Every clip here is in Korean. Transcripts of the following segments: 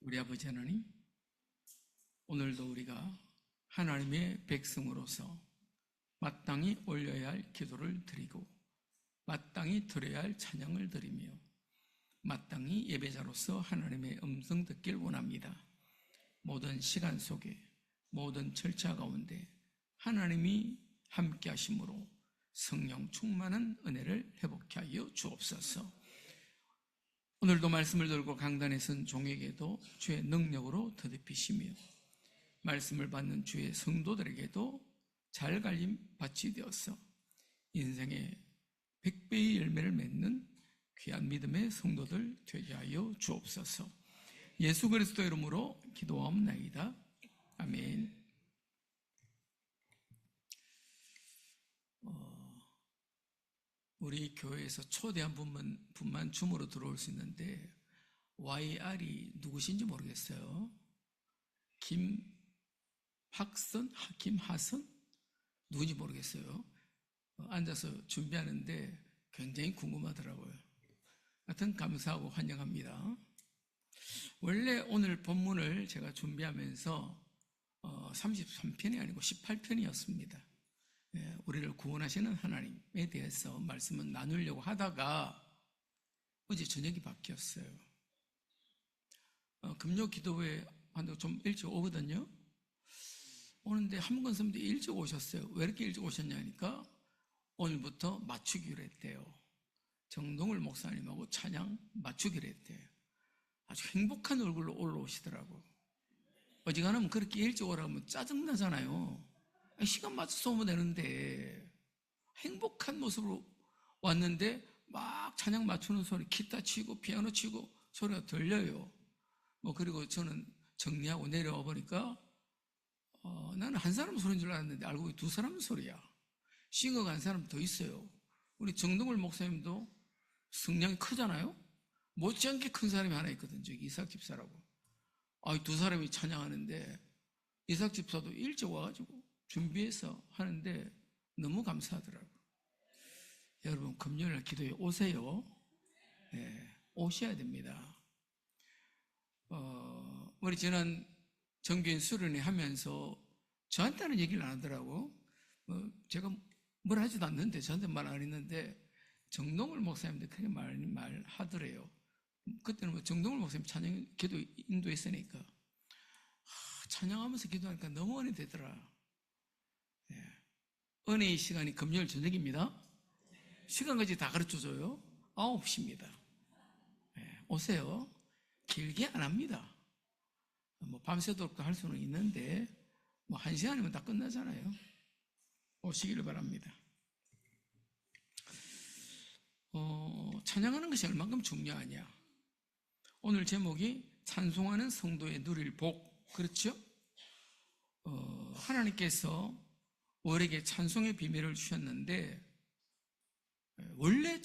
우리 아버지 하나님, 오늘도 우리가 하나님의 백성으로서 마땅히 올려야 할 기도를 드리고 마땅히 드려야 할 찬양을 드리며 마땅히 예배자로서 하나님의 음성 듣길 원합니다. 모든 시간 속에 모든 절차 가운데 하나님이 함께 하심으로 성령 충만한 은혜를 회복케 하여 주옵소서. 오늘도 말씀을 들고 강단에 선 종에게도 주의 능력으로 더듬히시며 말씀을 받는 주의 성도들에게도 잘 갈림 밭이 되어서 인생의 100배의 열매를 맺는 귀한 믿음의 성도들 되게 하여 주옵소서. 예수 그리스도 이름으로 기도하옵나이다. 아멘. 우리 교회에서 초대한 분만 줌으로 들어올 수 있는데 YR이 누구신지 모르겠어요. 김하선? 누군지 모르겠어요. 앉아서 준비하는데 굉장히 궁금하더라고요. 하여튼 감사하고 환영합니다. 원래 오늘 본문을 제가 준비하면서 33편이 아니고 18편이었습니다. 우리를 구원하시는 하나님에 대해서 말씀을 나누려고 하다가 어제 저녁이 바뀌었어요. 금요 기도회 한다고 좀 일찍 오거든요. 오는데 한번 선생님도 일찍 오셨어요. 왜 이렇게 일찍 오셨냐 하니까 오늘부터 맞추기로 했대요. 정동을 목사님하고 찬양 맞추기로 했대요. 아주 행복한 얼굴로 올라오시더라고. 어지간하면 그렇게 일찍 오라고 하면 짜증나잖아요. 시간 맞춰서 오면 되는데 행복한 모습으로 왔는데 막 찬양 맞추는 소리, 기타 치고 피아노 치고 소리가 들려요. 그리고 저는 정리하고 내려와 보니까 나는 한 사람 소리인 줄 알았는데 알고 보니 두 사람 소리야. 싱어가 한 사람 더 있어요. 우리 정동을 목사님도 성량이 크잖아요. 못지않게 큰 사람이 하나 있거든. 저기 이삭 집사라고. 두 사람이 찬양하는데 이삭 집사도 일찍 와가지고 준비해서 하는데 너무 감사하더라고요. 여러분 금요일 기도에 오세요. 오셔야 됩니다. 우리 지난 정교인 수련회 하면서 저한테는 얘기를 안 하더라고. 제가 뭘 하지도 않는데 저한테 말 안 했는데 정동을 목사님들 그렇게 말하더래요. 그때는 정동을 목사님 찬양 기도 인도했으니까 찬양하면서 기도하니까 너무 은혜 되더라. 은혜의 시간이 금요일 저녁입니다. 시간까지 다 가르쳐줘요. 9시입니다. 오세요. 길게 안 합니다. 밤새도록 할 수는 있는데 1시간이면 다 끝나잖아요. 오시기를 바랍니다. 찬양하는 것이 얼만큼 중요하냐. 오늘 제목이 찬송하는 성도의 누릴 복. 그렇죠? 하나님께서 우리에게 찬송의 비밀을 주셨는데 원래 한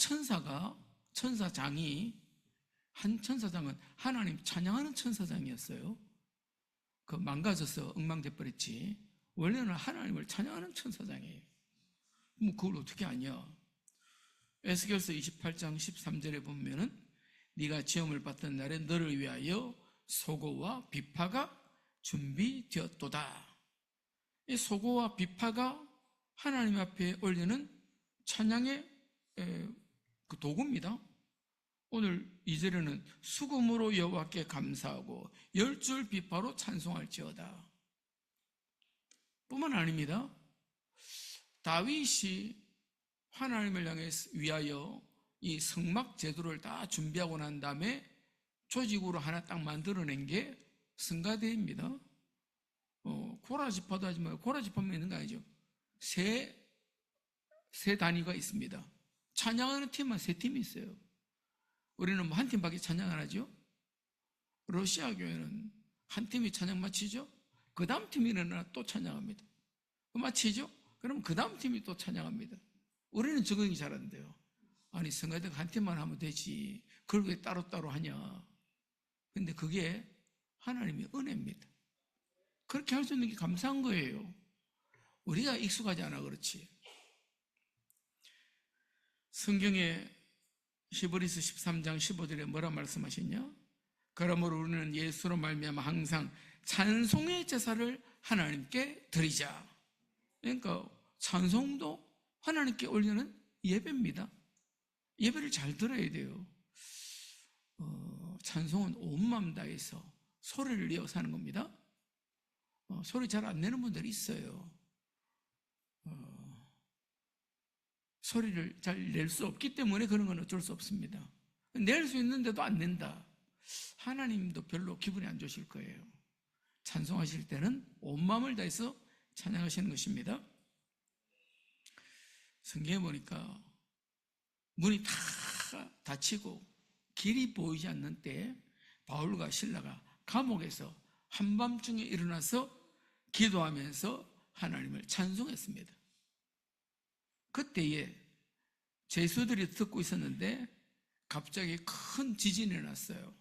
천사장은 하나님 찬양하는 천사장이었어요. 망가져서 엉망돼 버렸지. 원래는 하나님을 찬양하는 천사장이에요. 그걸 어떻게 아냐? 에스겔서 28장 13절에 보면은 네가 지음을 받던 날에 너를 위하여 소고와 비파가 준비되었도다. 이 소고와 비파가 하나님 앞에 올리는 찬양의 그 도구입니다. 오늘 2절에는 수금으로 여호와께 감사하고 10줄 비파로 찬송할지어다. 뿐만 아닙니다. 다윗이 하나님을 향해 위하여 이 성막 제도를 다 준비하고 난 다음에 조직으로 하나 딱 만들어낸 게 성가대입니다. 고라지파도 하지 말고 고라지파만 있는 거 아니죠. 세 단위가 있습니다. 찬양하는 팀만 3팀이 있어요. 우리는 한 팀밖에 찬양 안 하죠. 러시아 교회는 한 팀이 찬양 마치죠. 그 다음 팀이 일어나 또 찬양합니다. 마치죠. 그럼 그 다음 팀이 또 찬양합니다. 우리는 적응이 잘 안 돼요. 아니 성가대가 한 팀만 하면 되지 그걸 왜 따로따로 하냐. 근데 그게 하나님의 은혜입니다. 그렇게 할 수 있는 게 감사한 거예요. 우리가 익숙하지 않아 그렇지. 성경에 히브리서 13장 15절에 뭐라 말씀하셨냐? 그러므로 우리는 예수로 말미암아 항상 찬송의 제사를 하나님께 드리자. 그러니까 찬송도 하나님께 올리는 예배입니다. 예배를 잘 들어야 돼요. 찬송은 온 마음 다해서 소리를 내어서 하는 겁니다. 소리 잘 안 내는 분들이 있어요. 소리를 잘 낼 수 없기 때문에 그런 건 어쩔 수 없습니다. 낼 수 있는데도 안 낸다. 하나님도 별로 기분이 안 좋으실 거예요. 찬송하실 때는 온 마음을 다해서 찬양하시는 것입니다. 성경에 보니까 문이 다 닫히고 길이 보이지 않는 때 바울과 실라가 감옥에서 한밤중에 일어나서 기도하면서 하나님을 찬송했습니다. 그때에 죄수들이 듣고 있었는데 갑자기 큰 지진이 났어요.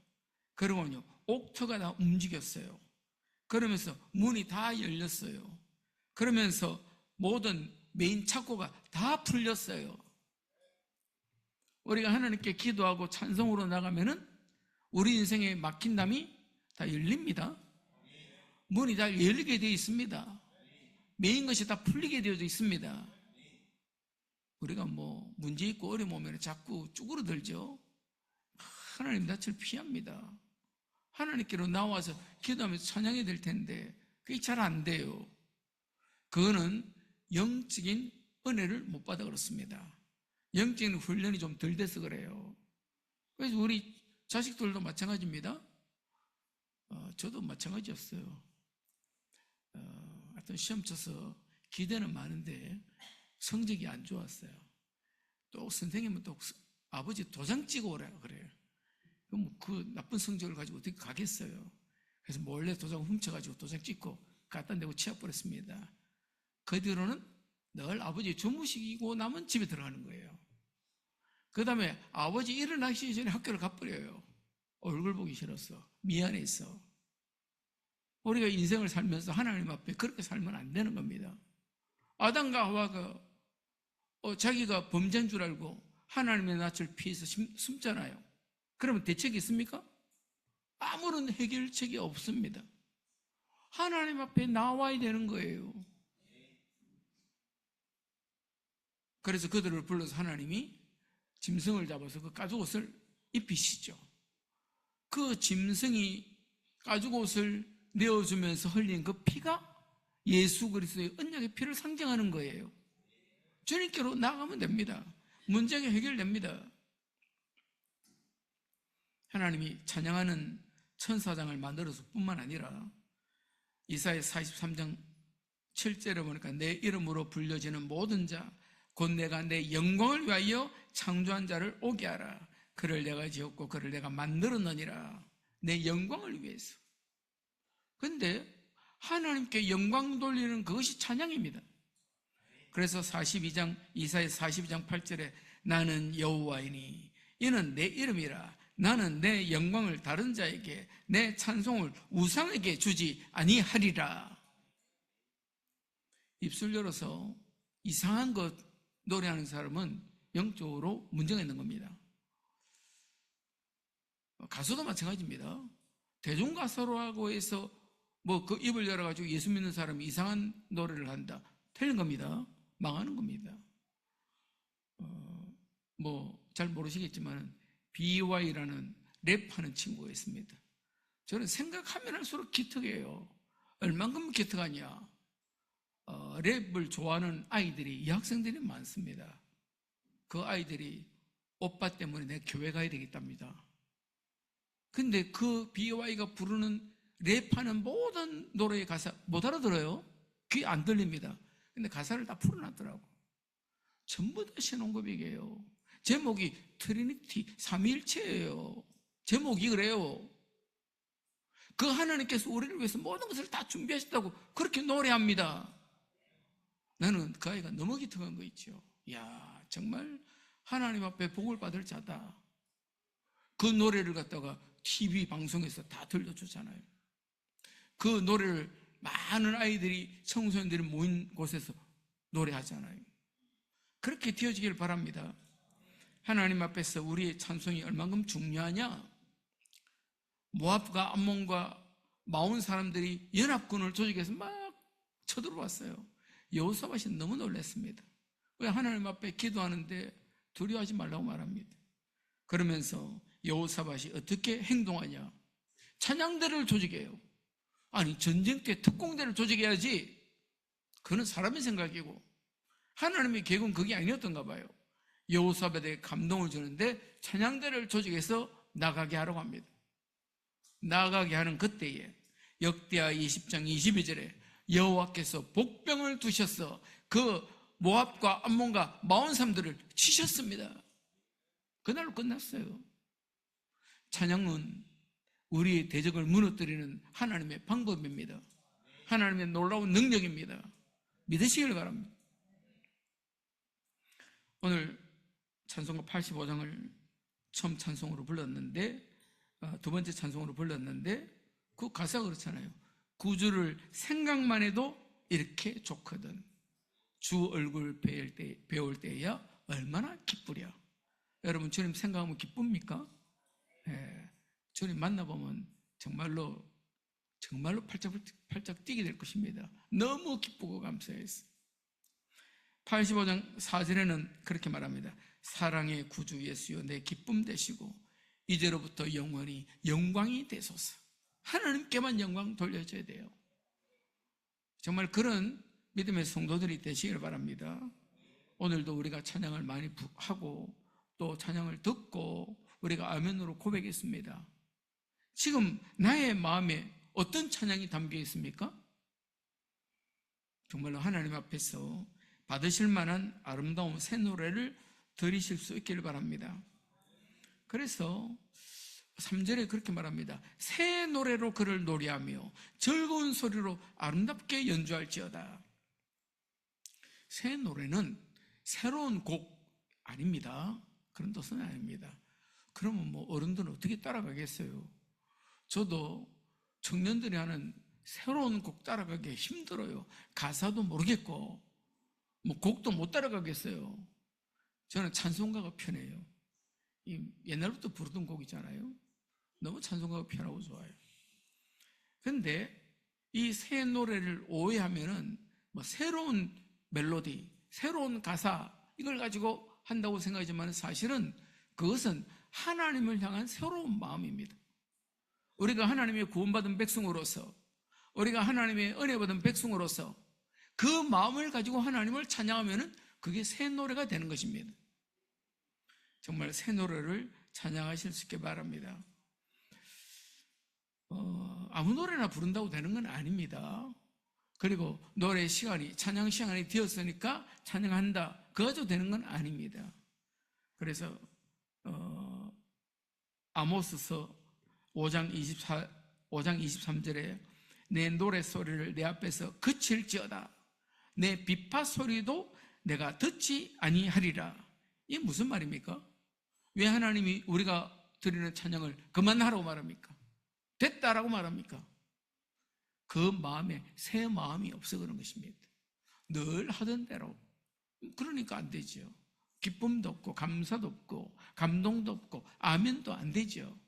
그러고요 옥토가 다 움직였어요. 그러면서 문이 다 열렸어요. 그러면서 모든 메인 창고가 다 풀렸어요. 우리가 하나님께 기도하고 찬송으로 나가면은 우리 인생에 막힌 담이 다 열립니다. 문이 다 열리게 되어 있습니다. 메인 것이 다 풀리게 되어 있습니다. 우리가 뭐 문제 있고 어려움 오면 자꾸 쭈그러들죠. 하나님 낯을 피합니다. 하나님께로 나와서 기도하면서 찬양해야 될 텐데 그게 잘 안 돼요. 그거는 영적인 은혜를 못 받아 그렇습니다. 영적인 훈련이 좀 덜 돼서 그래요. 그래서 우리 자식들도 마찬가지입니다. 저도 마찬가지였어요. 하여튼 시험 쳐서 기대는 많은데 성적이 안 좋았어요. 또 선생님은 또 아버지 도장 찍어 오라 그래요. 그럼 그 나쁜 성적을 가지고 어떻게 가겠어요? 그래서 몰래 도장 훔쳐가지고 도장 찍고 갖다 내고 치워버렸습니다. 그 뒤로는 늘 아버지 주무시고 나면 집에 들어가는 거예요. 그 다음에 아버지 일어나시기 전에 학교를 가버려요. 얼굴 보기 싫어서, 미안해서. 우리가 인생을 살면서 하나님 앞에 그렇게 살면 안 되는 겁니다. 아담과 하와가 자기가 범죄인 줄 알고 하나님의 낯을 피해서 숨잖아요. 그러면 대책이 있습니까? 아무런 해결책이 없습니다. 하나님 앞에 나와야 되는 거예요. 그래서 그들을 불러서 하나님이 짐승을 잡아서 그 가죽옷을 입히시죠. 그 짐승이 가죽옷을 내어주면서 흘린 그 피가 예수 그리스도의 언약의 피를 상징하는 거예요. 주님께로 나가면 됩니다. 문제가 해결됩니다. 하나님이 찬양하는 천사장을 만들어서 뿐만 아니라 이사야 43장 7절에 보니까 내 이름으로 불려지는 모든 자 곧 내가 내 영광을 위하여 창조한 자를 오게 하라. 그를 내가 지었고 그를 내가 만들었느니라. 내 영광을 위해서. 그런데 하나님께 영광 돌리는 그것이 찬양입니다. 그래서 이사야 42장 8절에 나는 여호와이니 이는 내 이름이라. 나는 내 영광을 다른 자에게 내 찬송을 우상에게 주지 아니하리라. 입술 열어서 이상한 것 노래하는 사람은 영적으로 문제가 있는 겁니다. 가수도 마찬가지입니다. 대중가수라고 해서 뭐 그 입을 열어가지고 예수 믿는 사람이 이상한 노래를 한다. 틀린 겁니다. 망하는 겁니다. 뭐 잘 모르시겠지만 BY라는 랩하는 친구가 있습니다. 저는 생각하면 할수록 기특해요. 얼만큼 기특하냐. 랩을 좋아하는 아이들이 여학생들이 많습니다. 그 아이들이 오빠 때문에 내 교회 가야 되겠답니다. 근데 그 BY가 부르는 랩하는 모든 노래의 가사 못 알아들어요. 귀 안 들립니다. 근데 가사를 다 풀어놨더라고. 전부 다 신혼고백이에요. 제목이 트리니티 삼위일체예요. 제목이 그래요. 그 하나님께서 우리를 위해서 모든 것을 다 준비하셨다고 그렇게 노래합니다. 나는 그 아이가 너무 기특한 거 있죠. 이야, 정말 하나님 앞에 복을 받을 자다. 그 노래를 갖다가 TV 방송에서 다 들려주잖아요. 그 노래를 많은 아이들이, 청소년들이 모인 곳에서 노래하잖아요. 그렇게 되어지길 바랍니다. 하나님 앞에서 우리의 찬송이 얼만큼 중요하냐? 모압과 암몬과 마온 사람들이 연합군을 조직해서 막 쳐들어왔어요. 여호사밧이 너무 놀랐습니다. 왜 하나님 앞에 기도하는데 두려워하지 말라고 말합니다. 그러면서 여호사밧이 어떻게 행동하냐? 찬양대를 조직해요. 아니, 전쟁 때 특공대를 조직해야지. 그건 사람의 생각이고 하나님의 계획은 그게 아니었던가 봐요. 여호사밧에게 감동을 주는데 찬양대를 조직해서 나가게 하라고 합니다. 나가게 하는 그때에 역대하 20장 22절에 여호와께서 복병을 두셔서 그 모압과 암몬과 마온 사람들을 치셨습니다. 그날로 끝났어요. 찬양은 우리의 대적을 무너뜨리는 하나님의 방법입니다. 하나님의 놀라운 능력입니다. 믿으시길 바랍니다. 오늘 찬송가 85장을 처음 찬송으로 불렀는데, 두 번째 찬송으로 불렀는데, 그 가사가 그렇잖아요. 구주를 생각만 해도 이렇게 좋거든. 주 얼굴 배울 때야 얼마나 기쁘랴. 여러분, 주님 생각하면 기쁩니까? 예, 주님 만나보면 정말로 팔짝 뛰게 될 것입니다. 너무 기쁘고 감사해서. 85장 4절에는 그렇게 말합니다. 사랑의 구주 예수여 내 기쁨 되시고 이제로부터 영원히 영광이 되소서. 하나님께만 영광 돌려줘야 돼요. 정말 그런 믿음의 성도들이 되시기를 바랍니다. 오늘도 우리가 찬양을 많이 하고 또 찬양을 듣고 우리가 아멘으로 고백했습니다. 지금 나의 마음에 어떤 찬양이 담겨 있습니까? 정말로 하나님 앞에서 받으실 만한 아름다운 새 노래를 들으실 수 있기를 바랍니다. 그래서 3절에 그렇게 말합니다. 새 노래로 그를 노래하며 즐거운 소리로 아름답게 연주할지어다. 새 노래는 새로운 곡 아닙니다. 그런 뜻은 아닙니다. 그러면 뭐 어른들은 어떻게 따라가겠어요? 저도 청년들이 하는 새로운 곡 따라가기 힘들어요. 가사도 모르겠고 뭐 곡도 못 따라가겠어요. 저는 찬송가가 편해요. 옛날부터 부르던 곡이잖아요. 너무 찬송가가 편하고 좋아요. 그런데 이 새 노래를 오해하면은 뭐 새로운 멜로디, 새로운 가사 이걸 가지고 한다고 생각하지만 사실은 그것은 하나님을 향한 새로운 마음입니다. 우리가 하나님의 구원받은 백성으로서, 우리가 하나님의 은혜 받은 백성으로서 그 마음을 가지고 하나님을 찬양하면은 그게 새 노래가 되는 것입니다. 정말 새 노래를 찬양하실 수 있게 바랍니다. 아무 노래나 부른다고 되는 건 아닙니다. 그리고 노래 시간이, 찬양 시간이 되었으니까 찬양한다, 그거 되는 건 아닙니다. 그래서 아모스서 5장 23절에 내 노래 소리를 내 앞에서 그칠지어다. 내 비파 소리도 내가 듣지 아니하리라. 이게 무슨 말입니까? 왜 하나님이 우리가 드리는 찬양을 그만하라고 말합니까? 됐다라고 말합니까? 그 마음에 새 마음이 없어 그런 것입니다. 늘 하던 대로. 그러니까 안 되죠. 기쁨도 없고 감사도 없고 감동도 없고 아멘도 안 되죠.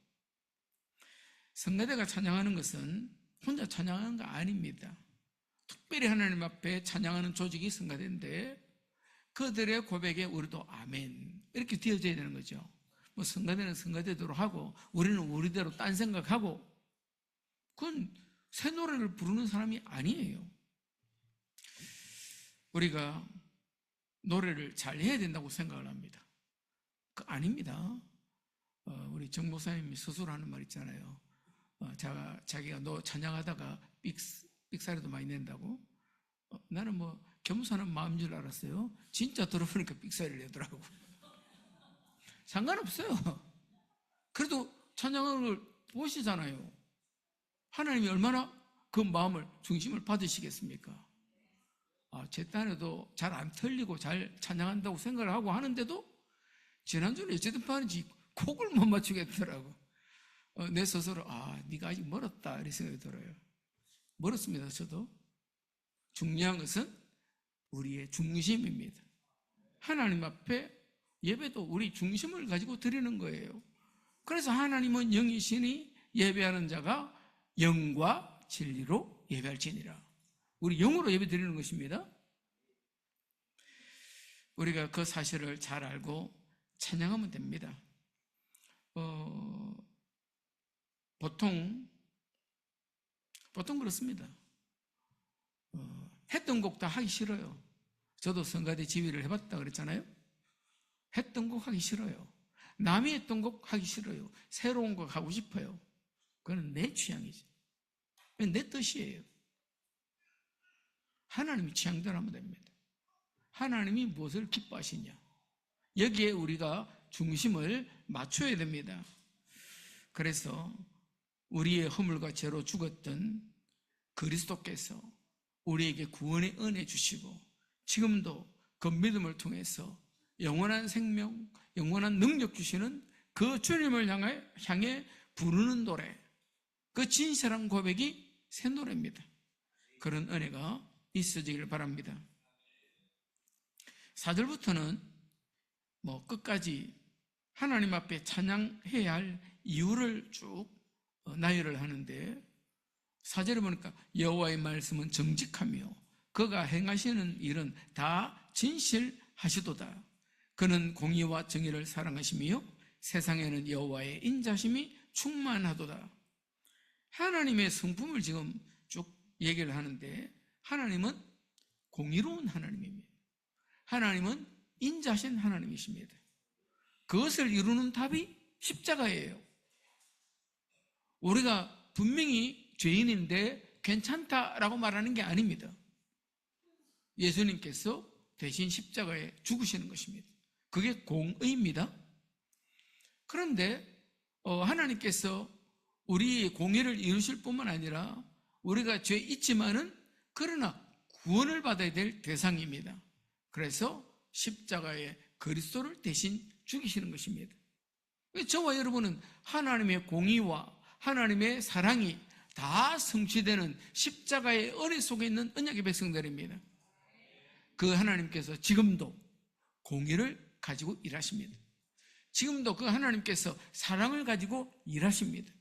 성가대가 찬양하는 것은 혼자 찬양하는 거 아닙니다. 특별히 하나님 앞에 찬양하는 조직이 성가대인데 그들의 고백에 우리도 아멘 이렇게 되어져야 되는 거죠. 뭐 성가대는 성가대대로 하고 우리는 우리대로 딴 생각하고 그건 새 노래를 부르는 사람이 아니에요. 우리가 노래를 잘 해야 된다고 생각을 합니다. 그 아닙니다. 우리 정 목사님이 스스로 하는 말 있잖아요. 자기가 너 찬양하다가 삑사리도 많이 낸다고. 나는 뭐 겸손한 마음인 줄 알았어요. 진짜 들어보니까 삑사리를 내더라고. 상관없어요. 그래도 찬양을 보시잖아요. 하나님이 얼마나 그 마음을, 중심을 받으시겠습니까? 제 딴에도 잘 안 틀리고 잘 찬양한다고 생각을 하고 하는데도 지난주에 어쨌든 반인지 곡을 못 맞추겠더라고. 내 스스로 네가 아직 멀었다 이런 생각이 들어요. 멀었습니다. 저도. 중요한 것은 우리의 중심입니다. 하나님 앞에 예배도 우리 중심을 가지고 드리는 거예요. 그래서 하나님은 영이시니 예배하는 자가 영과 진리로 예배할지니라. 우리 영으로 예배 드리는 것입니다. 우리가 그 사실을 잘 알고 찬양하면 됩니다. 보통 그렇습니다. 했던 곡 다 하기 싫어요. 저도 성가대 지휘를 해봤다 그랬잖아요. 했던 곡 하기 싫어요. 남이 했던 곡 하기 싫어요. 새로운 곡 하고 싶어요. 그건 내 취향이지. 내 뜻이에요. 하나님이 취향대로 하면 됩니다. 하나님이 무엇을 기뻐하시냐, 여기에 우리가 중심을 맞춰야 됩니다. 그래서 우리의 허물과 죄로 죽었던 그리스도께서 우리에게 구원의 은혜 주시고 지금도 그 믿음을 통해서 영원한 생명, 영원한 능력 주시는 그 주님을 향해 부르는 노래, 그 진실한 고백이 새 노래입니다. 그런 은혜가 있어지길 바랍니다. 4절부터는 끝까지 하나님 앞에 찬양해야 할 이유를 쭉 나열을 하는데, 4절에 보니까 여호와의 말씀은 정직하며 그가 행하시는 일은 다 진실하시도다. 그는 공의와 정의를 사랑하시며 세상에는 여호와의 인자심이 충만하도다. 하나님의 성품을 지금 쭉 얘기를 하는데, 하나님은 공의로운 하나님입니다. 하나님은 인자하신 하나님이십니다. 그것을 이루는 답이 십자가예요. 우리가 분명히 죄인인데 괜찮다라고 말하는 게 아닙니다. 예수님께서 대신 십자가에 죽으시는 것입니다. 그게 공의입니다. 그런데 하나님께서 우리의 공의를 이루실 뿐만 아니라 우리가 죄 있지만은 그러나 구원을 받아야 될 대상입니다. 그래서 십자가에 그리스도를 대신 죽이시는 것입니다. 저와 여러분은 하나님의 공의와 하나님의 사랑이 다 성취되는 십자가의 은혜 속에 있는 언약의 백성들입니다. 그 하나님께서 지금도 공의를 가지고 일하십니다. 지금도 그 하나님께서 사랑을 가지고 일하십니다.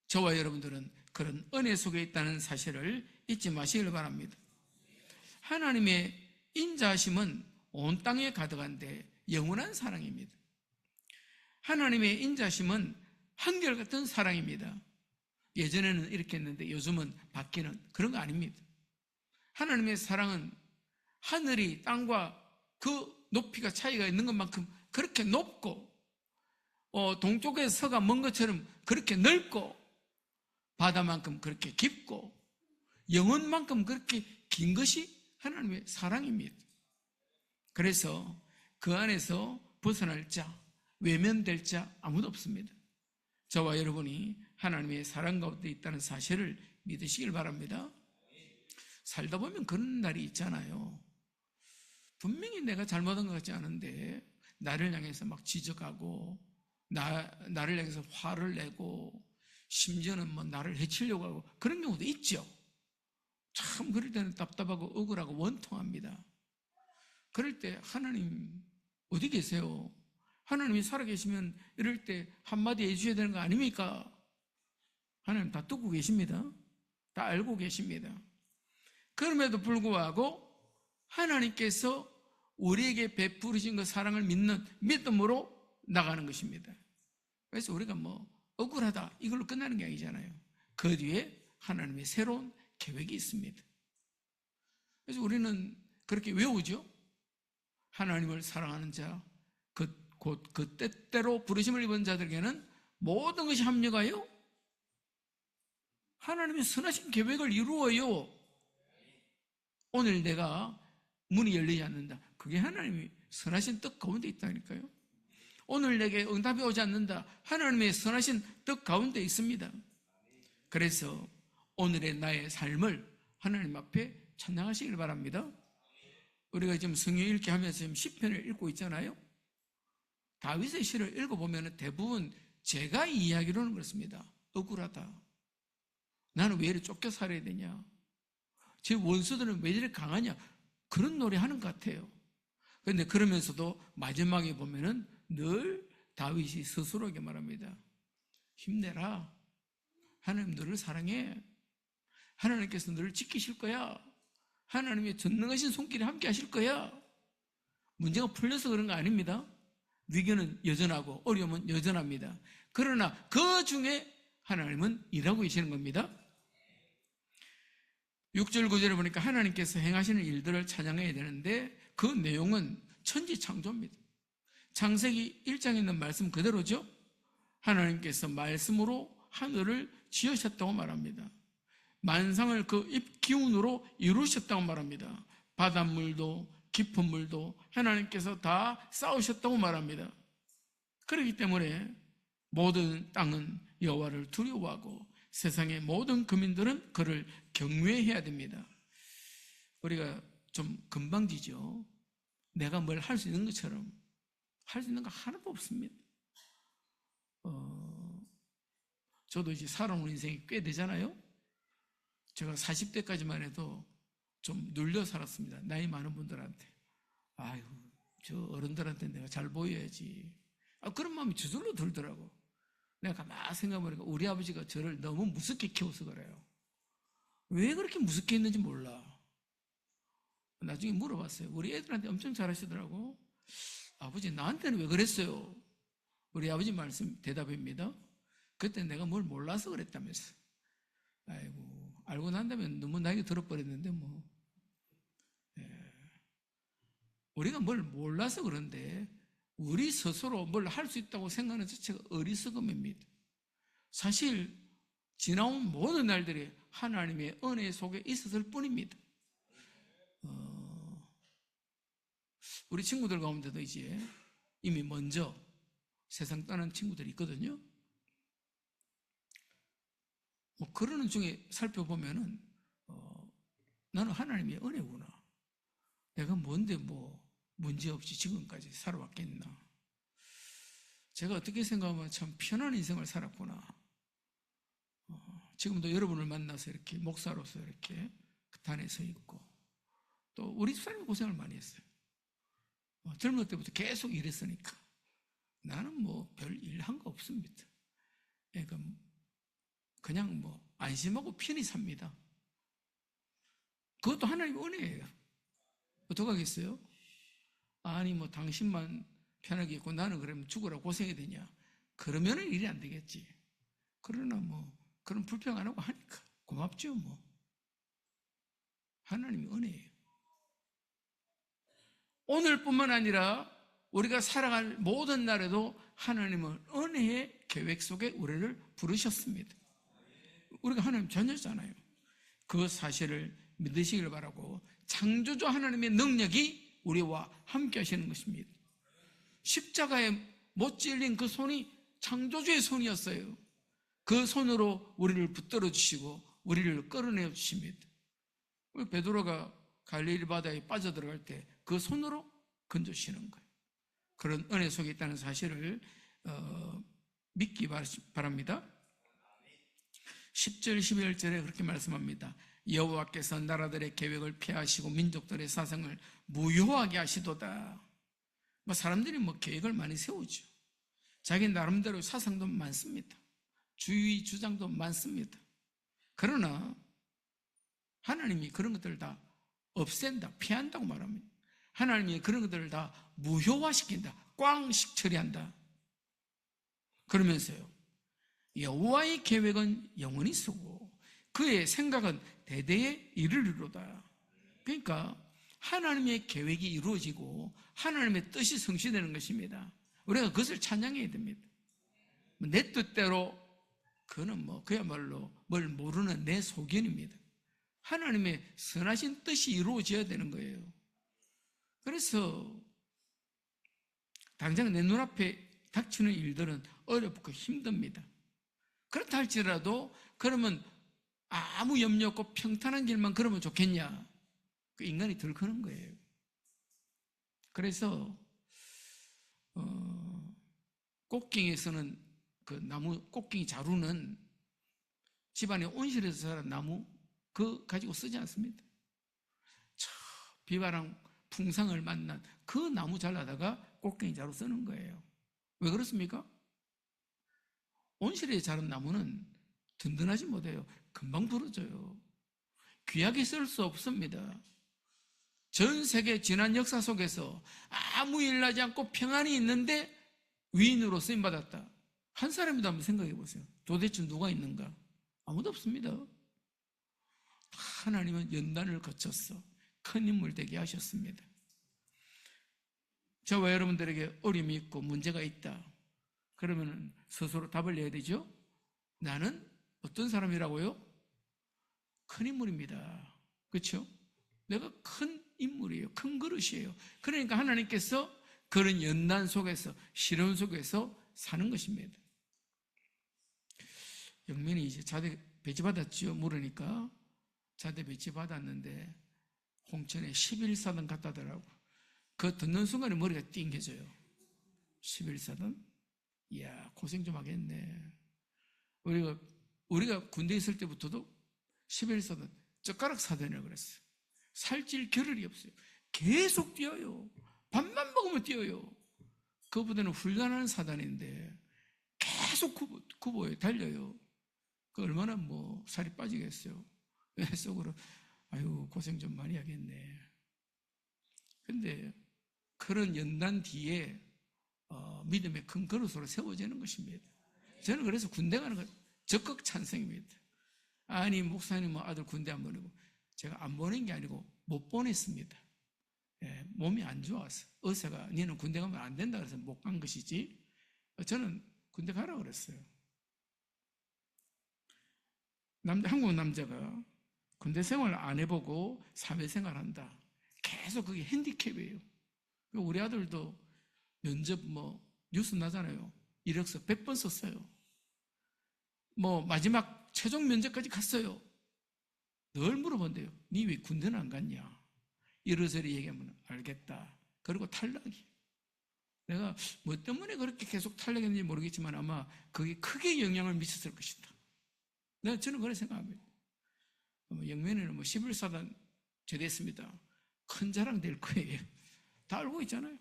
저와 여러분들은 그런 은혜 속에 있다는 사실을 잊지 마시길 바랍니다. 하나님의 인자하심은 온 땅에 가득한데 영원한 사랑입니다. 하나님의 인자하심은 한결같은 사랑입니다. 예전에는 이렇게 했는데 요즘은 바뀌는 그런 거 아닙니다. 하나님의 사랑은 하늘이 땅과 그 높이가 차이가 있는 것만큼 그렇게 높고, 동쪽에서 서가 먼 것처럼 그렇게 넓고, 바다만큼 그렇게 깊고, 영혼만큼 그렇게 긴 것이 하나님의 사랑입니다. 그래서 그 안에서 벗어날 자, 외면될 자 아무도 없습니다. 저와 여러분이 하나님의 사랑 가운데 있다는 사실을 믿으시길 바랍니다. 살다 보면 그런 날이 있잖아요. 분명히 내가 잘못한 것 같지 않은데 나를 향해서 막 지적하고 나를 향해서 화를 내고 심지어는 나를 해치려고 하고 그런 경우도 있죠. 참 그럴 때는 답답하고 억울하고 원통합니다. 그럴 때 하나님 어디 계세요? 하나님이 살아계시면 이럴 때 한마디 해주셔야 되는 거 아닙니까? 하나님 다 듣고 계십니다. 다 알고 계십니다. 그럼에도 불구하고 하나님께서 우리에게 베푸르신 그 사랑을 믿는 믿음으로 나가는 것입니다. 그래서 우리가 억울하다 이걸로 끝나는 게 아니잖아요. 그 뒤에 하나님의 새로운 계획이 있습니다. 그래서 우리는 그렇게 외우죠. 하나님을 사랑하는 자, 곧 그 때때로 부르심을 입은 자들에게는 모든 것이 합력하여 하나님의 선하신 계획을 이루어요. 오늘 내가 문이 열리지 않는다. 그게 하나님의 선하신 뜻 가운데 있다니까요. 오늘 내게 응답이 오지 않는다. 하나님의 선하신 뜻 가운데 있습니다. 그래서 오늘의 나의 삶을 하나님 앞에 찬양하시길 바랍니다. 우리가 지금 성경 읽기 하면서 지금 시편을 읽고 있잖아요. 다윗의 시를 읽어보면 대부분 제가 이야기로는 그렇습니다. 억울하다. 나는 왜 이렇게 쫓겨 살아야 되냐? 제 원수들은 왜 이렇게 강하냐? 그런 노래 하는 것 같아요. 그런데 그러면서도 마지막에 보면은 늘 다윗이 스스로에게 말합니다. 힘내라. 하나님 너를 사랑해. 하나님께서 너를 지키실 거야. 하나님의 전능하신 손길이 함께 하실 거야. 문제가 풀려서 그런 거 아닙니다. 위기는 여전하고 어려움은 여전합니다. 그러나 그 중에 하나님은 일하고 계시는 겁니다. 6절 9절에 보니까 하나님께서 행하시는 일들을 찬양해야 되는데 그 내용은 천지창조입니다. 창세기 1장에 있는 말씀 그대로죠. 하나님께서 말씀으로 하늘을 지으셨다고 말합니다. 만상을 그 입기운으로 이루셨다고 말합니다. 바닷물도 깊은 물도 하나님께서 다 쌓으셨다고 말합니다. 그렇기 때문에 모든 땅은 여호와를 두려워하고 세상의 모든 거민들은 그를 경외해야 됩니다. 우리가 좀 건방지죠. 내가 뭘 할 수 있는 것처럼 할 수 있는 거 하나도 없습니다. 저도 이제 살아온 인생이 꽤 되잖아요. 제가 40대까지만 해도 좀 눌려 살았습니다. 나이 많은 분들한테. 아유, 저 어른들한테 내가 잘 보여야지. 그런 마음이 저절로 들더라고. 내가 가만히 생각해보니까 우리 아버지가 저를 너무 무섭게 키워서 그래요. 왜 그렇게 무섭게 했는지 몰라. 나중에 물어봤어요. 우리 애들한테 엄청 잘하시더라고. 아버지 나한테는 왜 그랬어요? 우리 아버지 말씀 대답입니다. 그때 내가 뭘 몰라서 그랬다면서. 아이고, 알고 난다면 너무 나이가 들어버렸는데 뭐. 우리가 뭘 몰라서 그런데 우리 스스로 뭘 할 수 있다고 생각하는 자체가 어리석음입니다. 사실 지나온 모든 날들이 하나님의 은혜 속에 있었을 뿐입니다. 우리 친구들 가운데도 이제 이미 먼저 세상 떠난 친구들이 있거든요. 뭐 그러는 중에 살펴보면은 나는 하나님의 은혜구나. 내가 뭔데 뭐 문제없이 지금까지 살아왔겠나. 제가 어떻게 생각하면 참 편한 인생을 살았구나. 지금도 여러분을 만나서 이렇게 목사로서 이렇게 그 단에 서 있고 또 우리 집사님이 고생을 많이 했어요. 젊을 때부터 계속 일했으니까 나는 뭐 별 일 한 거 없습니다. 그러니까 그냥 뭐 안심하고 편히 삽니다. 그것도 하나님의 은혜예요. 어떡하겠어요? 아니 뭐 당신만 편하게 있고 나는 그러면 죽으라 고생이 되냐? 그러면은 일이 안 되겠지. 그러나 뭐 그런 불평 안 하고 하니까 고맙죠 뭐. 하나님의 은혜예요. 오늘뿐만 아니라 우리가 살아갈 모든 날에도 하나님은 은혜의 계획 속에 우리를 부르셨습니다. 우리가 하나님 자녀잖아요. 그 사실을 믿으시길 바라고 창조주 하나님의 능력이 우리와 함께 하시는 것입니다. 십자가에 못 찔린 그 손이 창조주의 손이었어요. 그 손으로 우리를 붙들어 주시고 우리를 끌어내어 주십니다. 베드로가 갈릴리 바다에 빠져들어갈 때 그 손으로 건져주시는 거예요. 그런 은혜 속에 있다는 사실을 믿기 바랍니다. 10절 11절에 그렇게 말씀합니다. 여호와께서 나라들의 계획을 폐하시고 민족들의 사상을 무효하게 하시도다. 사람들이 계획을 많이 세우죠. 자기 나름대로 사상도 많습니다. 주의 주장도 많습니다. 그러나 하나님이 그런 것들을 다 없앤다, 피한다고 말합니다. 하나님이 그런 것들을 다 무효화시킨다, 꽝식 처리한다. 그러면서요, 여호와의 계획은 영원히 쓰고 그의 생각은 대대에 이르리로다. 그러니까 하나님의 계획이 이루어지고 하나님의 뜻이 성취되는 것입니다. 우리가 그것을 찬양해야 됩니다. 내 뜻대로 그는 그야말로 뭘 모르는 내 소견입니다. 하나님의 선하신 뜻이 이루어져야 되는 거예요. 그래서 당장 내 눈앞에 닥치는 일들은 어렵고 힘듭니다. 그렇다 할지라도 그러면 아무 염려 없고 평탄한 길만 걸으면 좋겠냐? 그 인간이 덜 크는 거예요. 그래서 꽃갱이에서는 그 나무 꽃갱이 자루는 집안에 온실에서 자란 나무 그거 가지고 쓰지 않습니다. 저 비바람 풍상을 만난 그 나무 잘라다가 꽃갱이 자루 쓰는 거예요. 왜 그렇습니까? 온실에 자란 나무는 든든하지 못해요. 금방 부러져요. 귀하게 쓸 수 없습니다. 전 세계 지난 역사 속에서 아무 일 나지 않고 평안이 있는데 위인으로 쓰임받았다. 한 사람이도 한번 생각해 보세요. 도대체 누가 있는가? 아무도 없습니다. 하나님은 연단을 거쳐서 큰 인물 되게 하셨습니다. 저와 여러분들에게 어려움이 있고 문제가 있다. 그러면 스스로 답을 내야 되죠. 나는 어떤 사람이라고요? 큰 인물입니다. 그렇죠? 내가 큰 인물이에요. 큰 그릇이에요. 그러니까 하나님께서 그런 연단 속에서, 시련 속에서 사는 것입니다. 영민이 이제 자대 배치받았죠. 물으니까 자대 배치받았는데 홍천에 11사단 갔다더라고. 그 듣는 순간에 머리가 띵해져요. 11사단? 이야, 고생 좀 하겠네. 우리가 군대에 있을 때부터도 11사단, 젓가락 사단이라고 그랬어요. 살찔 겨를이 없어요. 계속 뛰어요. 밥만 먹으면 뛰어요. 그보다는 훈련하는 사단인데 계속 구보에 달려요. 그 얼마나 살이 빠지겠어요. 속으로 아유 고생 좀 많이 하겠네. 근데 그런 연단 뒤에 믿음의 큰 그릇으로 세워지는 것입니다. 저는 그래서 군대 가는 거 적극 찬성입니다. 아니 목사님 아들 군대 안 보내고, 제가 안 보낸 게 아니고 못 보냈습니다. 몸이 안 좋아서 의사가 너는 군대 가면 안 된다 그래서 못 간 것이지, 저는 군대 가라고 그랬어요. 한국 남자가 군대 생활 안 해보고 사회생활한다, 계속 그게 핸디캡이에요. 우리 아들도 면접 뉴스 나잖아요. 이력서 100번 썼어요. 마지막 최종 면접까지 갔어요. 늘 물어본대요. 니 왜 군대는 안 갔냐? 이러저리 얘기하면 알겠다. 그리고 탈락이. 내가 뭐 때문에 그렇게 계속 탈락했는지 모르겠지만 아마 그게 크게 영향을 미쳤을 것이다. 저는 그렇게 생각합니다. 영면에는 11사단 제대했습니다. 큰 자랑 될 거예요. 다 알고 있잖아요.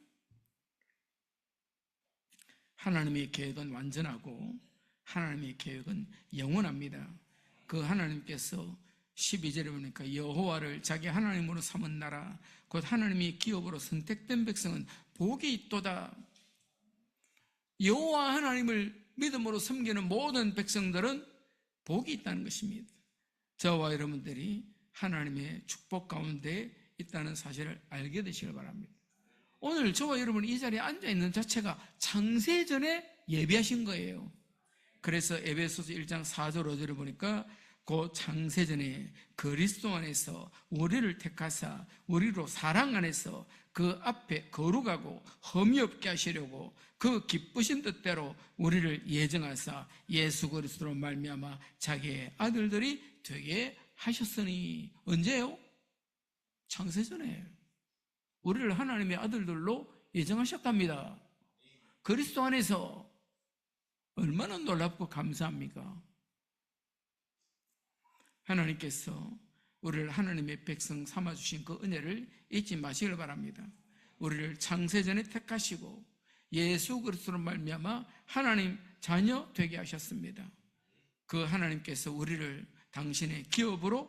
하나님의 계획은 완전하고 하나님의 계획은 영원합니다. 그 하나님께서 12절에 보니까 여호와를 자기 하나님으로 삼은 나라 곧 하나님의 기업으로 선택된 백성은 복이 있도다. 여호와 하나님을 믿음으로 섬기는 모든 백성들은 복이 있다는 것입니다. 저와 여러분들이 하나님의 축복 가운데 있다는 사실을 알게 되시길 바랍니다. 오늘 저와 여러분이 이 자리에 앉아있는 자체가 창세전에 예비하신 거예요. 그래서 에베소서 1장 4절 5절을 보니까 그 창세전에 그리스도 안에서 우리를 택하사 우리로 사랑 안에서 그 앞에 거룩하고 흠이 없게 하시려고 그 기쁘신 뜻대로 우리를 예정하사 예수 그리스도로 말미암아 자기의 아들들이 되게 하셨으니. 언제요? 창세전에 우리를 하나님의 아들들로 예정하셨답니다. 그리스도 안에서. 얼마나 놀랍고 감사합니까? 하나님께서 우리를 하나님의 백성 삼아주신 그 은혜를 잊지 마시길 바랍니다. 우리를 창세전에 택하시고 예수 그리스도로 말미암아 하나님 자녀 되게 하셨습니다. 그 하나님께서 우리를 당신의 기업으로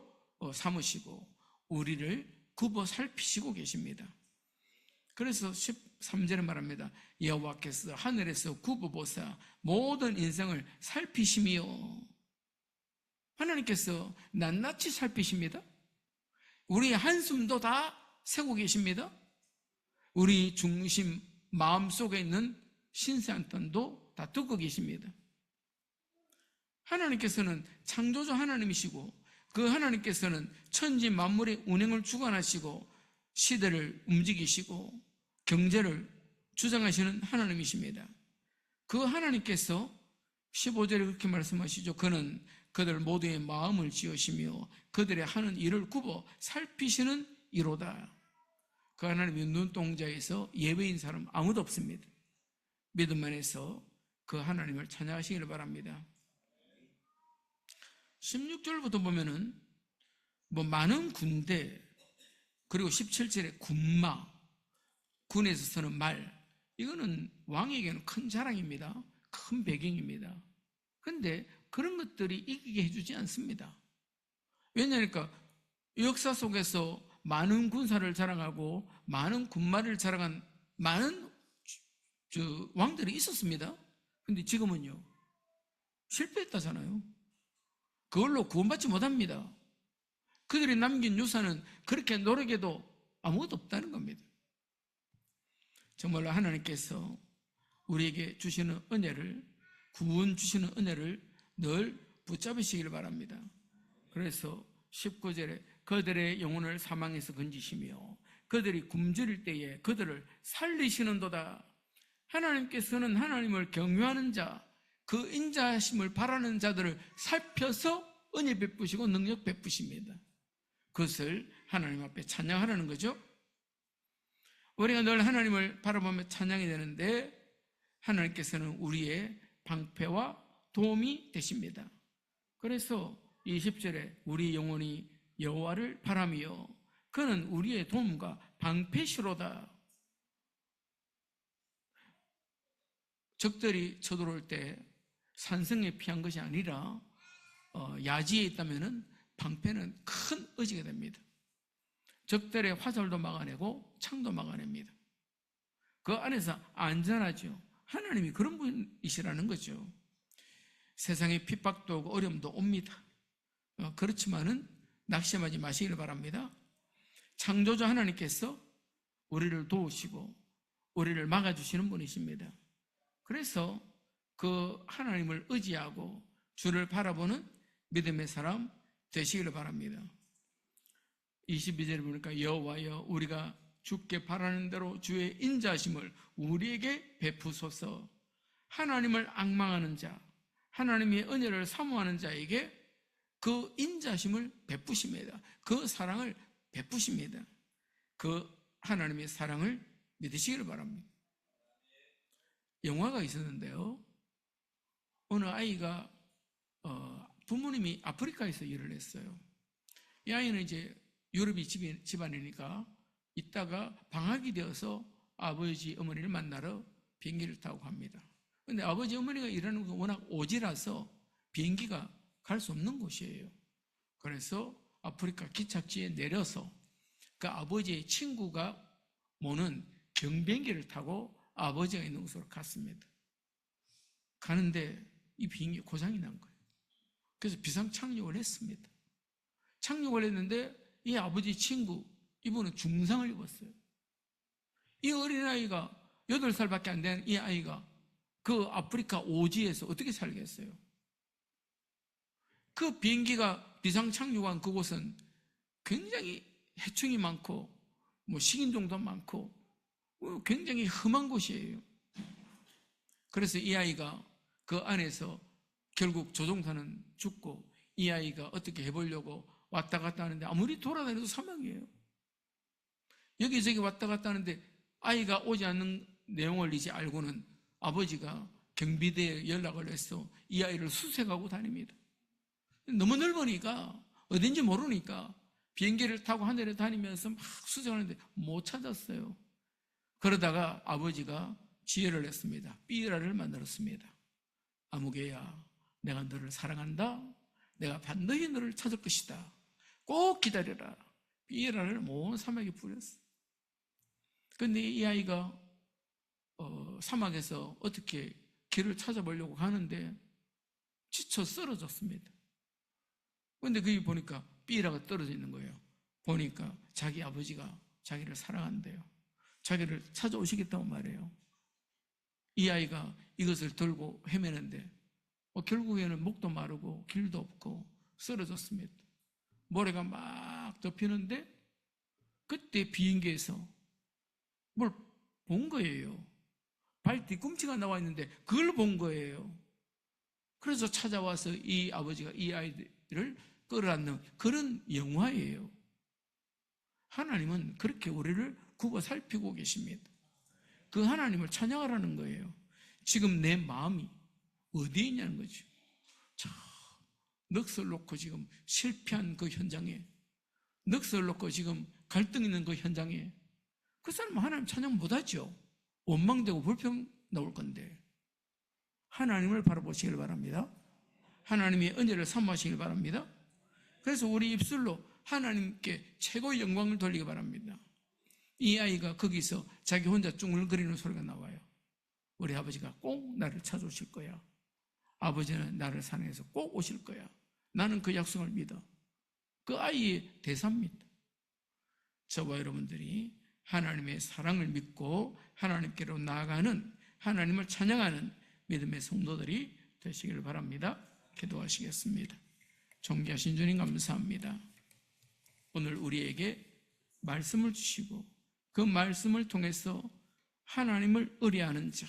삼으시고 우리를 굽어 살피시고 계십니다. 그래서 13절에 말합니다. 여호와께서 하늘에서 굽어 보사 모든 인생을 살피시며. 하나님께서 낱낱이 살피십니다. 우리 한숨도 다 세고 계십니다. 우리 중심 마음속에 있는 신세한탄도 다 듣고 계십니다. 하나님께서는 창조주 하나님이시고 그 하나님께서는 천지 만물의 운행을 주관하시고 시대를 움직이시고 경제를 주장하시는 하나님이십니다. 그 하나님께서 15절에 그렇게 말씀하시죠. 그는 그들 모두의 마음을 지으시며 그들의 하는 일을 굽어 살피시는 이로다. 그 하나님의 눈동자에서 예외인 사람 아무도 없습니다. 믿음 안에서 그 하나님을 찬양하시기를 바랍니다. 16절부터 보면은 많은 군대, 그리고 17절에 군마, 군에서 서는 말, 이거는 왕에게는 큰 자랑입니다. 큰 배경입니다. 근데 그런 것들이 이기게 해주지 않습니다. 왜냐니까 역사 속에서 많은 군사를 자랑하고 많은 군마를 자랑한 많은 왕들이 있었습니다. 근데 지금은요, 실패했다잖아요. 그걸로 구원받지 못합니다. 그들이 남긴 유산은 그렇게 노력해도 아무것도 없다는 겁니다. 정말로 하나님께서 우리에게 주시는 은혜를, 구원 주시는 은혜를 늘 붙잡으시길 바랍니다. 그래서 19절에 그들의 영혼을 사망에서 건지시며 그들이 굶주릴 때에 그들을 살리시는도다. 하나님께서는 하나님을 경외하는 자, 그 인자하심을 바라는 자들을 살펴서 은혜 베푸시고 능력 베푸십니다. 그것을 하나님 앞에 찬양하라는 거죠. 우리가 늘 하나님을 바라보며 찬양이 되는데 하나님께서는 우리의 방패와 도움이 되십니다. 그래서 20절에 우리 영혼이 여호와를 바라며 그는 우리의 도움과 방패시로다. 적들이 쳐들어올 때 산성에 피한 것이 아니라 야지에 있다면 방패는 큰 의지가 됩니다. 적들의 화살도 막아내고 창도 막아냅니다. 그 안에서 안전하죠. 하나님이 그런 분이시라는 거죠. 세상에 핍박도 오고 어려움도 옵니다. 그렇지만은 낙심하지 마시기를 바랍니다. 창조주 하나님께서 우리를 도우시고 우리를 막아주시는 분이십니다. 그래서 그 하나님을 의지하고 주를 바라보는 믿음의 사람 되시기를 바랍니다. 22절에 보니까 여호와여 우리가 주께 바라는 대로 주의 인자하심을 우리에게 베푸소서. 하나님을 앙망하는 자, 하나님의 은혜를 사모하는 자에게 그 인자하심을 베푸십니다. 그 사랑을 베푸십니다. 그 하나님의 사랑을 믿으시기를 바랍니다. 영화가 있었는데요, 어느 아이가 부모님이 아프리카에서 일을 했어요. 이 아이는 이제 유럽이 집안이니까 있다가 방학이 되어서 아버지 어머니를 만나러 비행기를 타고 갑니다. 그런데 아버지 어머니가 일하는 곳은 워낙 오지라서 비행기가 갈 수 없는 곳이에요. 그래서 아프리카 기착지에 내려서 그 아버지의 친구가 모는 경비행기를 타고 아버지가 있는 곳으로 갔습니다. 가는데 이 비행기 고장이 난 거예요. 그래서 비상 착륙을 했습니다. 착륙을 했는데 이 아버지 친구, 이분은 중상을 입었어요. 이 어린아이가 8살밖에 안 된 이 아이가 그 아프리카 오지에서 어떻게 살겠어요? 그 비행기가 비상 착륙한 그곳은 굉장히 해충이 많고 식인종도 많고 굉장히 험한 곳이에요. 그래서 이 아이가 그 안에서 결국 조종사는 죽고 이 아이가 어떻게 해보려고 왔다 갔다 하는데 아무리 돌아다녀도 사망이에요. 여기저기 왔다 갔다 하는데 아이가 오지 않는 내용을 이제 알고는 아버지가 경비대에 연락을 해서 이 아이를 수색하고 다닙니다. 너무 넓으니까 어딘지 모르니까 비행기를 타고 하늘에 다니면서 막 수색하는데 못 찾았어요. 그러다가 아버지가 지혜를 냈습니다. 삐라를 만들었습니다. 아무개야, 내가 너를 사랑한다. 내가 반드시 너를 찾을 것이다. 꼭 기다려라. 삐라를 온 사막에 뿌렸어요. 그런데 이 아이가 사막에서 어떻게 길을 찾아보려고 하는데 지쳐 쓰러졌습니다. 그런데 거기 보니까 삐라가 떨어져 있는 거예요. 보니까 자기 아버지가 자기를 사랑한대요. 자기를 찾아오시겠다고 말해요. 이 아이가 이것을 들고 헤매는데 결국에는 목도 마르고 길도 없고 쓰러졌습니다. 모래가 막 덮이는데 그때 비행기에서 뭘 본 거예요. 발 뒤꿈치가 나와 있는데 그걸 본 거예요. 그래서 찾아와서 이 아버지가 이 아이들을 끌어안는 그런 영화예요. 하나님은 그렇게 우리를 굽어 살피고 계십니다. 그 하나님을 찬양하라는 거예요. 지금 내 마음이 어디에 있냐는 거죠. 자, 넋을 놓고 지금 실패한 그 현장에, 넋을 놓고 지금 갈등 있는 그 현장에 그 사람은 하나님 찬양 못하죠. 원망되고 불평 나올 건데 하나님을 바라보시길 바랍니다. 하나님의 은혜를 사모하시길 바랍니다. 그래서 우리 입술로 하나님께 최고의 영광을 돌리기 바랍니다. 이 아이가 거기서 자기 혼자 쭝얼거리는 소리가 나와요. 우리 아버지가 꼭 나를 찾아오실 거야. 아버지는 나를 사랑해서 꼭 오실 거야. 나는 그 약속을 믿어. 그 아이의 대사입니다. 저와 여러분들이 하나님의 사랑을 믿고 하나님께로 나아가는, 하나님을 찬양하는 믿음의 성도들이 되시길 바랍니다. 기도하시겠습니다. 존귀하신 주님 감사합니다. 오늘 우리에게 말씀을 주시고 그 말씀을 통해서 하나님을 의뢰하는 자,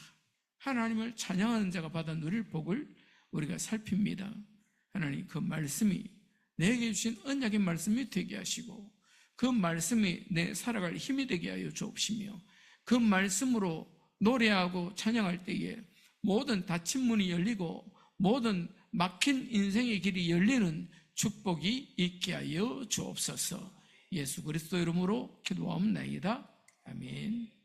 하나님을 찬양하는 자가 받아 누릴 복을 우리가 살핍니다. 하나님, 그 말씀이 내게 주신 언약의 말씀이 되게 하시고 그 말씀이 내 살아갈 힘이 되게 하여 주옵시며 그 말씀으로 노래하고 찬양할 때에 모든 닫힌 문이 열리고 모든 막힌 인생의 길이 열리는 축복이 있게 하여 주옵소서. 예수 그리스도 이름으로 기도하옵나이다. 아멘.